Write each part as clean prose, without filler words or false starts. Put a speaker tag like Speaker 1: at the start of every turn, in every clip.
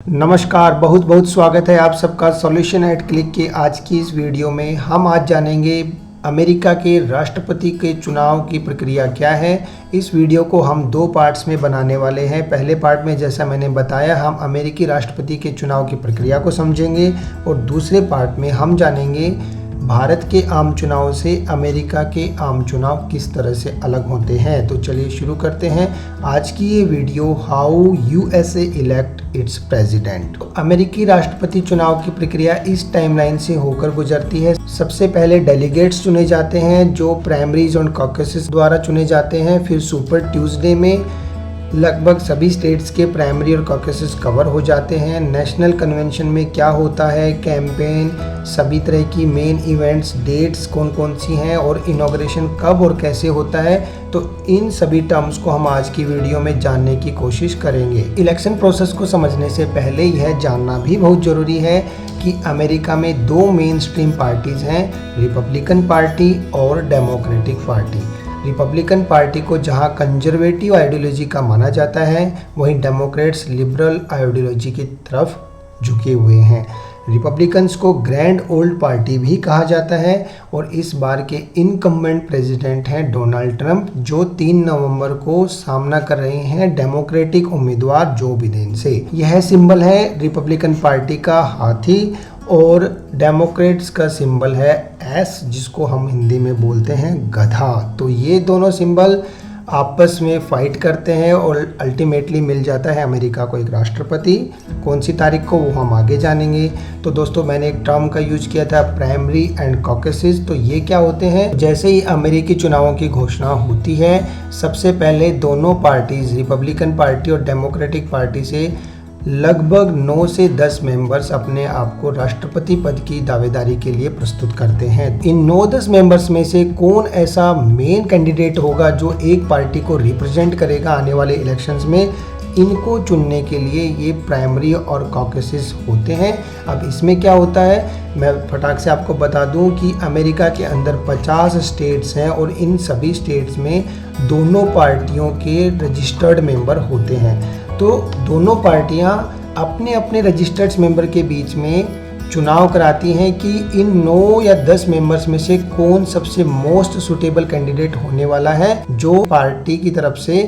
Speaker 1: नमस्कार, बहुत बहुत स्वागत है आप सबका सॉल्यूशन एट क्लिक के आज की इस वीडियो में। हम आज जानेंगे अमेरिका के राष्ट्रपति के चुनाव की प्रक्रिया क्या है। इस वीडियो को हम दो पार्ट्स में बनाने वाले हैं। पहले पार्ट में जैसा मैंने बताया हम अमेरिकी राष्ट्रपति के चुनाव की प्रक्रिया को समझेंगे और दूसरे पार्ट में हम जानेंगे भारत के आम चुनाव से अमेरिका के आम चुनाव किस तरह से अलग होते हैं। तो चलिए शुरू करते हैं आज की ये video, how USA elect it's president. अमेरिकी राष्ट्रपति चुनाव की प्रक्रिया इस टाइमलाइन से होकर गुजरती है। सबसे पहले डेलीगेट्स चुने जाते हैं जो प्राइमरीज और कॉकसेस द्वारा चुने जाते हैं। फिर सुपर ट्यूसडे में लगभग सभी स्टेट्स के प्राइमरी और कॉकसेस कवर हो जाते हैं। नेशनल कन्वेंशन में क्या होता है, कैंपेन, सभी तरह की मेन इवेंट्स, डेट्स कौन कौन सी हैं और इनॉग्रेशन कब और कैसे होता है, तो इन सभी टर्म्स को हम आज की वीडियो में जानने की कोशिश करेंगे। इलेक्शन प्रोसेस को समझने से पहले यह जानना भी बहुत ज़रूरी है कि अमेरिका में दो मेन स्ट्रीम पार्टीज़ हैं, रिपब्लिकन पार्टी और डेमोक्रेटिक पार्टी। रिपब्लिकन पार्टी को जहां कंजर्वेटिव आइडियोलॉजी का माना जाता है, वहीं डेमोक्रेट्स लिबरल आइडियोलॉजी की तरफ झुके हुए हैं। रिपब्लिकन्स को ग्रैंड ओल्ड पार्टी भी कहा जाता है और इस बार के इनकम्बेंट प्रेसिडेंट हैं डोनाल्ड ट्रंप, जो 3 नवंबर को सामना कर रहे हैं डेमोक्रेटिक उम्मीदवार जो बिडेन से। यह सिंबल है रिपब्लिकन पार्टी का हाथी और डेमोक्रेट्स का सिंबल है एस, जिसको हम हिंदी में बोलते हैं गधा। तो ये दोनों सिंबल आपस में फाइट करते हैं और अल्टीमेटली मिल जाता है अमेरिका को एक राष्ट्रपति। कौन सी तारीख को वो हम आगे जानेंगे। तो दोस्तों मैंने एक टर्म का यूज किया था, प्राइमरी एंड कॉकसेस। तो ये क्या होते हैं, जैसे ही अमेरिकी चुनावों की घोषणा होती है सबसे पहले दोनों पार्टीज, रिपब्लिकन पार्टी और डेमोक्रेटिक पार्टी से लगभग 9 से 10 मेंबर्स अपने आप को राष्ट्रपति पद की दावेदारी के लिए प्रस्तुत करते हैं। इन 9-10 मेंबर्स में से कौन ऐसा मेन कैंडिडेट होगा जो एक पार्टी को रिप्रेजेंट करेगा आने वाले इलेक्शंस में, इनको चुनने के लिए ये प्राइमरी और कॉकसेस होते हैं। अब इसमें क्या होता है, मैं फटाक से आपको बता दूं कि अमेरिका के अंदर 50 स्टेट्स हैं और इन सभी स्टेट्स में दोनों पार्टियों के रजिस्टर्ड मेंबर होते हैं। तो दोनों पार्टियां अपने अपने रजिस्टर्ड मेंबर के बीच में चुनाव कराती हैं कि इन 9 या 10 मेंबर्स में से कौन सबसे मोस्ट सुटेबल कैंडिडेट होने वाला है जो पार्टी की तरफ से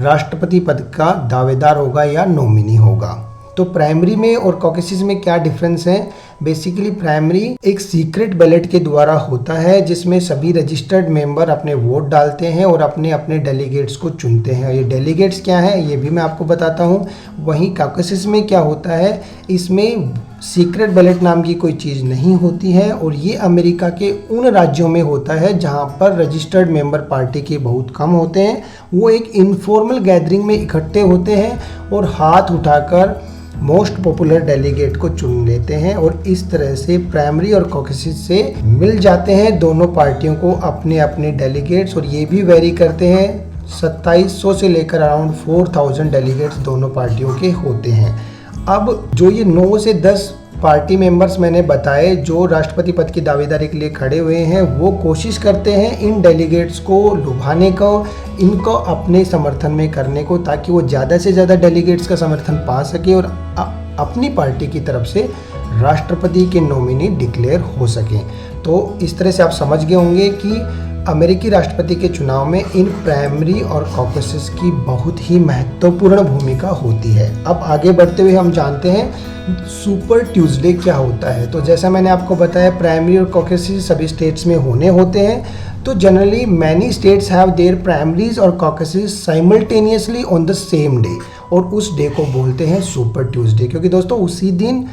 Speaker 1: राष्ट्रपति पद का दावेदार होगा या नॉमिनी होगा। तो प्राइमरी में और कॉकसेस में क्या डिफरेंस है। बेसिकली प्राइमरी एक सीक्रेट बैलेट के द्वारा होता है जिसमें सभी रजिस्टर्ड मेंबर अपने वोट डालते हैं और अपने अपने डेलीगेट्स को चुनते हैं। ये डेलीगेट्स क्या है ये भी मैं आपको बताता हूँ। वहीं कॉकसेस में क्या होता है, इसमें सीक्रेट बैलेट नाम की कोई चीज़ नहीं होती है और ये अमेरिका के उन राज्यों में होता है जहाँ पर रजिस्टर्ड मेंबर पार्टी के बहुत कम होते हैं। वो एक इनफॉर्मल गैदरिंग में इकट्ठे होते हैं और हाथ उठाकर मोस्ट पॉपुलर डेलीगेट को चुन लेते हैं और इस तरह से प्राइमरी और कॉकसेस से मिल जाते हैं दोनों पार्टियों को अपने अपने डेलीगेट्स। और ये भी वेरी करते हैं, 2700 से लेकर अराउंड 4000 डेलीगेट्स दोनों पार्टियों के होते हैं। अब जो ये 9 से 10 पार्टी मेंबर्स मैंने बताए जो राष्ट्रपति पद की दावेदारी के लिए खड़े हुए हैं, वो कोशिश करते हैं इन डेलीगेट्स को लुभाने को, इनको अपने समर्थन में करने को, ताकि वो ज़्यादा से ज़्यादा डेलीगेट्स का समर्थन पा सके और अपनी पार्टी की तरफ से राष्ट्रपति के नॉमिनी डिक्लेयर हो सकें। तो इस तरह से आप समझ गए होंगे कि अमेरिकी राष्ट्रपति के चुनाव में इन प्राइमरी और कॉकसेस की बहुत ही महत्वपूर्ण भूमिका होती है। अब आगे बढ़ते हुए हम जानते हैं सुपर ट्यूसडे क्या होता है। तो जैसा मैंने आपको बताया प्राइमरी और कॉकसेस सभी स्टेट्स में होते हैं। तो generally many states have their primaries और caucuses simultaneously on the same day और उस डे को बोलते हैं सुपर ट्यूसडे, क्योंकि दोस्तों उसी दिन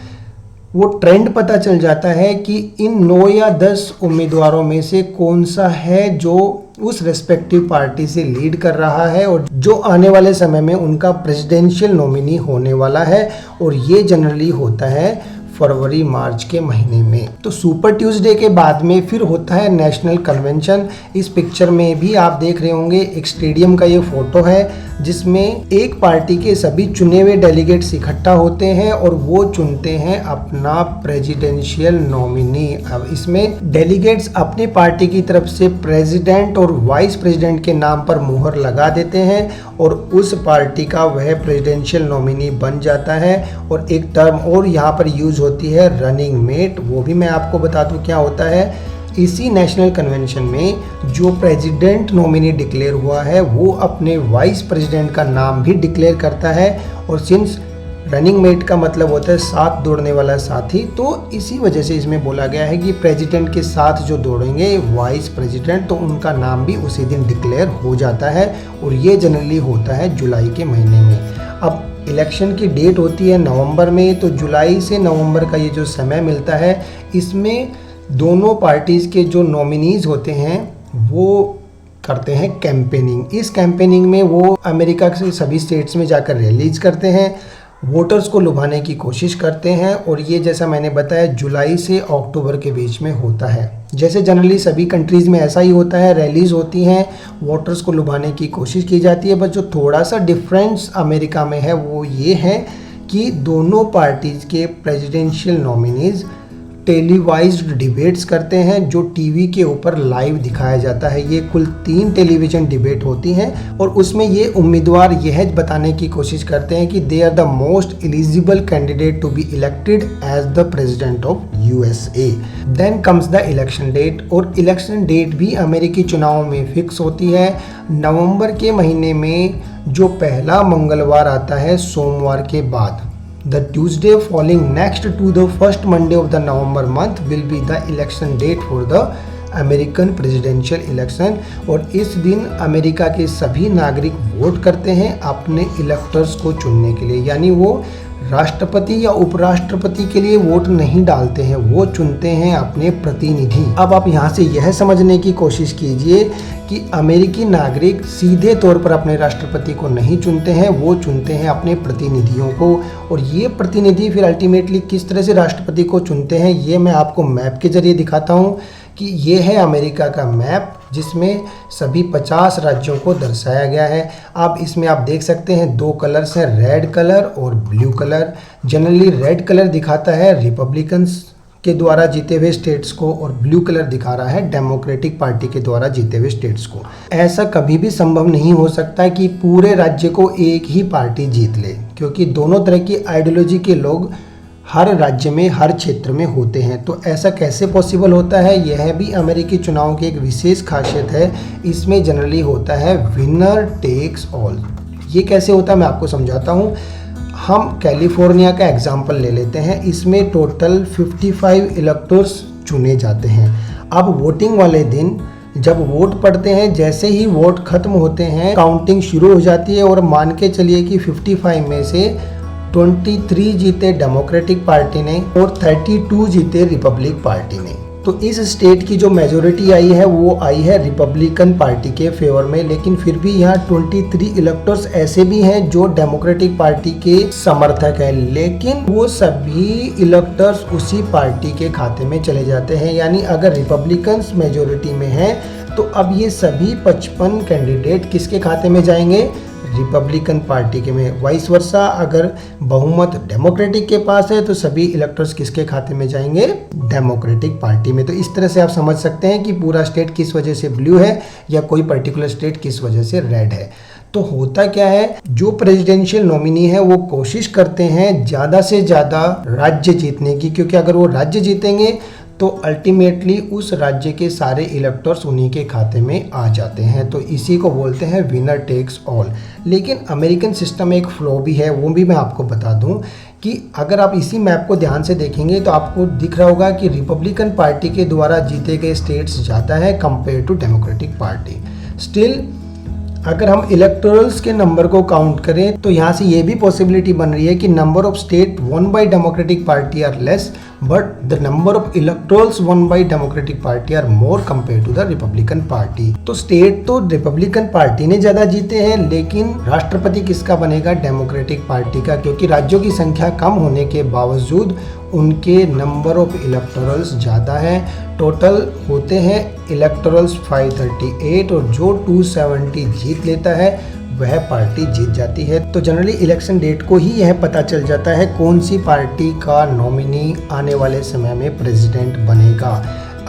Speaker 1: वो ट्रेंड पता चल जाता है कि इन 9 या 10 उम्मीदवारों में से कौन सा है जो उस रेस्पेक्टिव पार्टी से लीड कर रहा है और जो आने वाले समय में उनका प्रेसिडेंशियल नॉमिनी होने वाला है। और ये जनरली होता है फरवरी मार्च के महीने में। तो सुपर ट्यूसडे के बाद में फिर होता है नेशनल कन्वेंशन। इस पिक्चर में भी आप देख रहे होंगे एक स्टेडियम का ये फोटो है जिसमें एक पार्टी के सभी चुने हुए डेलीगेट्स इकट्ठा होते हैं और वो चुनते हैं अपना प्रेसिडेंशियल नॉमिनी। अब इसमें डेलीगेट्स अपनी पार्टी की तरफ से प्रेसिडेंट और वाइस प्रेसिडेंट के नाम पर मुहर लगा देते हैं और उस पार्टी का वह प्रेसिडेंशियल नॉमिनी बन जाता है। और एक टर्म और यहाँ पर यूज होती है रनिंग मेट, वो भी मैं आपको बता दूं क्या होता है। इसी नेशनल कन्वेंशन में जो प्रेसिडेंट नॉमिनी डिक्लेयर हुआ है वो अपने वाइस प्रेसिडेंट का नाम भी डिक्लेयर करता है। और सिंस रनिंग मेट का मतलब होता है साथ दौड़ने वाला साथी, तो इसी वजह से इसमें बोला गया है कि प्रेसिडेंट के साथ जो दौड़ेंगे वाइस प्रेसिडेंट, तो उनका नाम भी उसी दिन डिक्लेयर हो जाता है। और ये जनरली होता है जुलाई के महीने में। अब इलेक्शन की डेट होती है नवंबर में, तो जुलाई से नवंबर का ये जो समय मिलता है इसमें दोनों पार्टीज़ के जो नॉमिनीज़ होते हैं वो करते हैं कैंपेनिंग। इस कैंपेनिंग में वो अमेरिका के सभी स्टेट्स में जाकर रैलीज करते हैं, वोटर्स को लुभाने की कोशिश करते हैं। और ये जैसा मैंने बताया जुलाई से अक्टूबर के बीच में होता है। जैसे जनरली सभी कंट्रीज़ में ऐसा ही होता है, रैलीज होती हैं, वोटर्स को लुभाने की कोशिश की जाती है। बस जो थोड़ा सा डिफरेंस अमेरिका में है वो ये है कि दोनों पार्टीज़ के प्रेसिडेंशियल नॉमिनीज़ टेलीवाइज्ड डिबेट्स करते हैं जो टीवी के ऊपर लाइव दिखाया जाता है। ये कुल 3 टेलीविज़न डिबेट होती हैं और उसमें ये उम्मीदवार यह बताने की कोशिश करते हैं कि they are the most eligible candidate to be elected as the president of USA. Then comes the election date, और इलेक्शन डेट भी अमेरिकी चुनाव में फिक्स होती है। नवंबर के महीने में जो पहला मंगलवार आता है सोमवार के बाद, The Tuesday falling next to the first Monday of the November month will be the election date for the American presidential election। और इस दिन अमेरिका के सभी नागरिक वोट करते हैं अपने इलेक्टर्स को चुनने के लिए, यानी वो राष्ट्रपति या उपराष्ट्रपति के लिए वोट नहीं डालते हैं, वो चुनते हैं अपने प्रतिनिधि। अब आप यहाँ से यह समझने की कोशिश कीजिए कि अमेरिकी नागरिक सीधे तौर पर अपने राष्ट्रपति को नहीं चुनते हैं, वो चुनते हैं अपने प्रतिनिधियों को। और ये प्रतिनिधि फिर अल्टीमेटली किस तरह से राष्ट्रपति को चुनते हैं ये मैं आपको मैप के जरिए दिखाता हूँ कि ये है अमेरिका का मैप जिसमें सभी 50 राज्यों को दर्शाया गया है। अब इसमें आप देख सकते हैं 2 कलर्स हैं, रेड कलर और blue colour. Generally red colour दिखाता है रिपब्लिकन्स के द्वारा जीते हुए स्टेट्स को और ब्लू कलर दिखा रहा है डेमोक्रेटिक पार्टी के द्वारा जीते हुए स्टेट्स को। ऐसा कभी भी संभव नहीं हो सकता कि पूरे राज्य को एक ही पार्टी जीत ले, क्योंकि दोनों तरह की आइडियोलॉजी के लोग हर राज्य में हर क्षेत्र में होते हैं। तो ऐसा कैसे पॉसिबल होता है, यह भी अमेरिकी चुनाव की एक विशेष खासियत है। इसमें जनरली होता है विनर टेक्स ऑल। ये कैसे होता है मैं आपको समझाता हूँ। हम कैलिफोर्निया का एग्जाम्पल ले लेते हैं। इसमें टोटल 55 इलेक्टर्स चुने जाते हैं। अब वोटिंग वाले दिन जब वोट पड़ते हैं, जैसे ही वोट खत्म होते हैं काउंटिंग शुरू हो जाती है और मान के चलिए कि 55 में से 23 जीते डेमोक्रेटिक पार्टी ने और 32 जीते रिपब्लिक पार्टी ने। तो इस स्टेट की जो मेजोरिटी आई है वो आई है रिपब्लिकन पार्टी के फेवर में। लेकिन फिर भी यहाँ 23 इलेक्टर्स ऐसे भी हैं जो डेमोक्रेटिक पार्टी के समर्थक हैं, लेकिन वो सभी इलेक्टर्स उसी पार्टी के खाते में चले जाते हैं। यानी अगर रिपब्लिकन्स मेजोरिटी में हैं तो अब ये सभी 55 कैंडिडेट किसके खाते में जाएंगे, रिपब्लिकन पार्टी के में। वाइस वर्सा अगर बहुमत डेमोक्रेटिक के पास है तो सभी इलेक्टर्स किसके खाते में जाएंगे, डेमोक्रेटिक पार्टी में। तो इस तरह से आप समझ सकते हैं कि पूरा स्टेट किस वजह से ब्लू है या कोई पर्टिकुलर स्टेट किस वजह से रेड है। तो होता क्या है, जो प्रेसिडेंशियल नॉमिनी है वो कोशिश करते हैं ज़्यादा से ज़्यादा राज्य जीतने की, क्योंकि अगर वो राज्य जीतेंगे तो अल्टीमेटली उस राज्य के सारे इलेक्टर्स उन्हीं के खाते में आ जाते हैं। तो इसी को बोलते हैं विनर टेक्स ऑल। लेकिन अमेरिकन सिस्टम में एक फ्लॉ भी है, वो भी मैं आपको बता दूं कि अगर आप इसी मैप को ध्यान से देखेंगे तो आपको दिख रहा होगा कि रिपब्लिकन पार्टी के द्वारा जीते गए स्टेट्स ज़्यादा है compare to democratic party. Still अगर हम इलेक्टोरल्स के नंबर को काउंट करें तो यहाँ से ये भी पॉसिबिलिटी बन रही है कि number of state won by democratic party are less but the number of electorals won by democratic party are more compare to the republican party. तो स्टेट तो रिपब्लिकन पार्टी ने ज़्यादा जीते हैं, लेकिन राष्ट्रपति किसका बनेगा, डेमोक्रेटिक पार्टी का, क्योंकि राज्यों की संख्या कम होने के बावजूद उनके नंबर ऑफ इलेक्टोरल्स ज़्यादा हैं। टोटल होते हैं इलेक्टोरल्स 538 और जो 270 जीत लेता है वह पार्टी जीत जाती है। तो जनरली इलेक्शन डेट को ही यह पता चल जाता है कौन सी पार्टी का नॉमिनी आने वाले समय में प्रेसिडेंट बनेगा।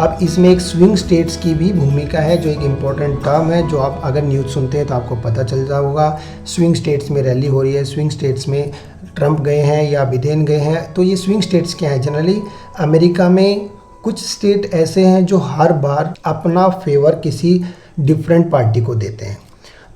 Speaker 1: अब इसमें एक स्विंग स्टेट्स की भी भूमिका है, जो एक इम्पॉर्टेंट टर्म है, जो आप अगर न्यूज़ सुनते हैं तो आपको पता चल रहा होगा। स्विंग स्टेट्स में रैली हो रही है, स्विंग स्टेट्स में ट्रंप गए हैं या बिडेन गए हैं। तो ये स्विंग स्टेट्स क्या हैं? जनरली अमेरिका में कुछ स्टेट ऐसे हैं जो हर बार अपना फेवर किसी डिफरेंट पार्टी को देते हैं।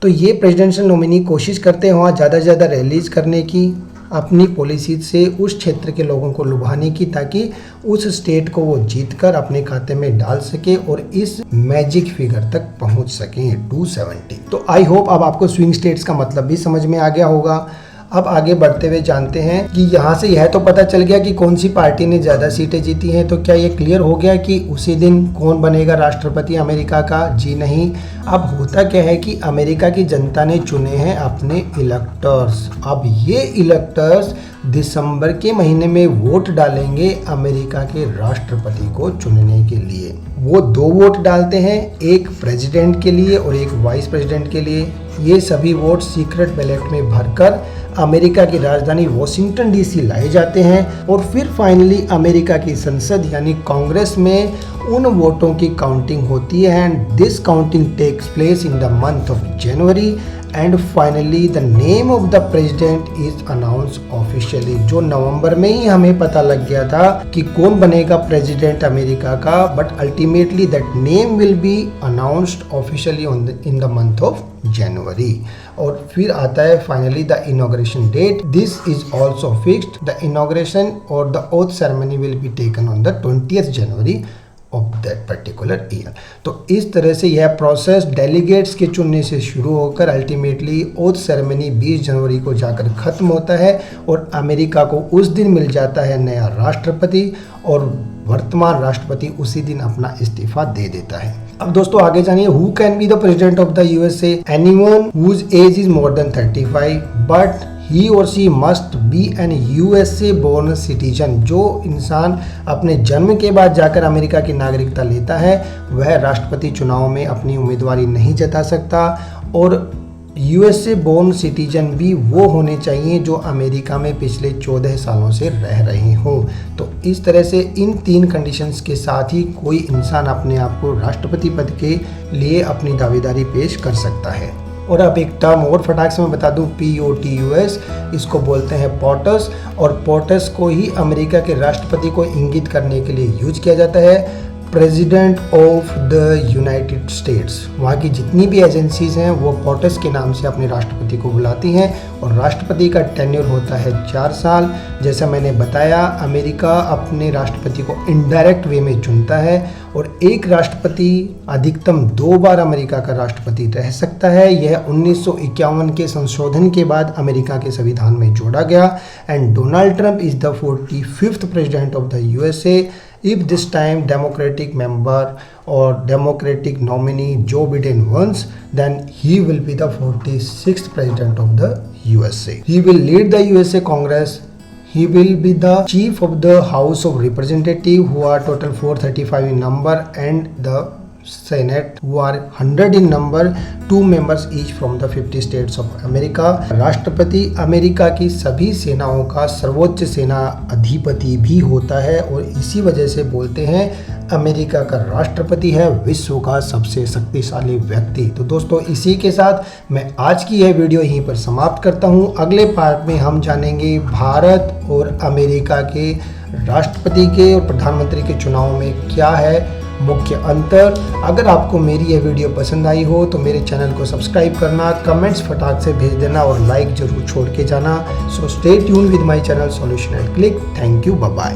Speaker 1: तो ये प्रेसिडेंशियल नॉमिनी कोशिश करते हैं वहाँ ज़्यादा से ज़्यादा रैलीज करने की, अपनी पॉलिसी से उस क्षेत्र के लोगों को लुभाने की, ताकि उस स्टेट को वो जीतकर अपने खाते में डाल सके और इस मैजिक फिगर तक पहुंच सके 270। तो आई होप अब आपको स्विंग स्टेट्स का मतलब भी समझ में आ गया होगा। अब आगे बढ़ते हुए जानते हैं कि यहाँ से यह तो पता चल गया कि कौन सी पार्टी ने ज़्यादा सीटें जीती हैं। तो क्या ये क्लियर हो गया कि उसी दिन कौन बनेगा राष्ट्रपति अमेरिका का? जी नहीं। अब होता क्या है कि अमेरिका की जनता ने चुने हैं अपने इलेक्टर्स। अब ये इलेक्टर्स दिसंबर के महीने में वोट डालेंगे अमेरिका के राष्ट्रपति को चुनने के लिए। वो 2 वोट डालते हैं, एक प्रेसिडेंट के लिए और एक वाइस प्रेसिडेंट के लिए। ये सभी वोट सीक्रेट बैलेट में भरकर अमेरिका की राजधानी वॉशिंगटन डीसी लाए जाते हैं और फिर फाइनली अमेरिका की संसद यानी कांग्रेस में उन वोटों की काउंटिंग होती है and this counting takes place in the month of January and finally the name of the president is announce officially. जो नवंबर में ही हमें पता लग गया था कि कौन बनेगा प्रेसिडेंट अमेरिका का, but ultimately that name will be announced officially in the month of January. और फिर आता है finally the inauguration date. This is also fixed. The inauguration और the oath ceremony will be taken on the 20th January of that particular year. तो इस तरह से यह प्रोसेस डेलीगेट्स के चुनने से शुरू होकर अल्टीमेटली ओथ सेरेमनी 20 जनवरी को जाकर ख़त्म होता है और अमेरिका को उस दिन मिल जाता है नया राष्ट्रपति और वर्तमान राष्ट्रपति उसी दिन अपना इस्तीफा दे देता है। अब दोस्तों आगे जानिए, who can be the president of the USA? Anyone whose age is more than 35 but he or she must be an USA born citizen। जो इंसान अपने जन्म के बाद जाकर अमेरिका की नागरिकता लेता है वह राष्ट्रपति चुनाव में अपनी उम्मीदवारी नहीं जता सकता। और USA born सिटीजन भी वो होने चाहिए जो अमेरिका में पिछले 14 सालों से रह रहे हों। तो इस तरह से इन 3 कंडीशंस के साथ ही कोई इंसान अपने आप को राष्ट्रपति पद के लिए अपनी दावेदारी पेश कर सकता है। और अब एक टर्म और फटाक से मैं बता दूं, POTUS, इसको बोलते हैं POTUS। और POTUS को ही अमेरिका के राष्ट्रपति को इंगित करने के लिए यूज किया जाता है। President of the United states, वहाँ की जितनी भी एजेंसीज हैं वो POTUS के नाम से अपने राष्ट्रपति को बुलाती हैं और राष्ट्रपति का टेन्योर होता है 4 साल। जैसा मैंने बताया, अमेरिका अपने राष्ट्रपति को इनडायरेक्ट वे में चुनता है और एक राष्ट्रपति अधिकतम 2 बार अमेरिका का राष्ट्रपति रह सकता है। यह 1951 के संशोधन के बाद अमेरिका के संविधान में जोड़ा गया। And Donald Trump is the 45th president of the USA। If this time Democratic member or Democratic nominee Joe Biden wins, then he will be the 46th president of the USA. He will lead the USA Congress. He will be the chief of the House of Representatives, who are total 435 in number, and the Senate, who are 100 in number, 2 members each from the 50 states of America। राष्ट्रपति America की सभी सेनाओं का सर्वोच्च सेना अधिपति भी होता है और इसी वजह से बोलते हैं अमेरिका का राष्ट्रपति है विश्व का सबसे शक्तिशाली व्यक्ति। तो दोस्तों इसी के साथ मैं आज की यह वीडियो यहीं पर समाप्त करता हूं। अगले पार्ट में हम जानेंगे भारत और अमेरिका के राष्ट्रपति के और प्रधानमंत्री के चुनाव में क्या है मुख्य अंतर। अगर आपको मेरी यह वीडियो पसंद आई हो तो मेरे चैनल को सब्सक्राइब करना, कमेंट्स फटाक से भेज देना और लाइक जरूर छोड़ के जाना। So stay tune with my channel solution at click. Thank you, bye bye.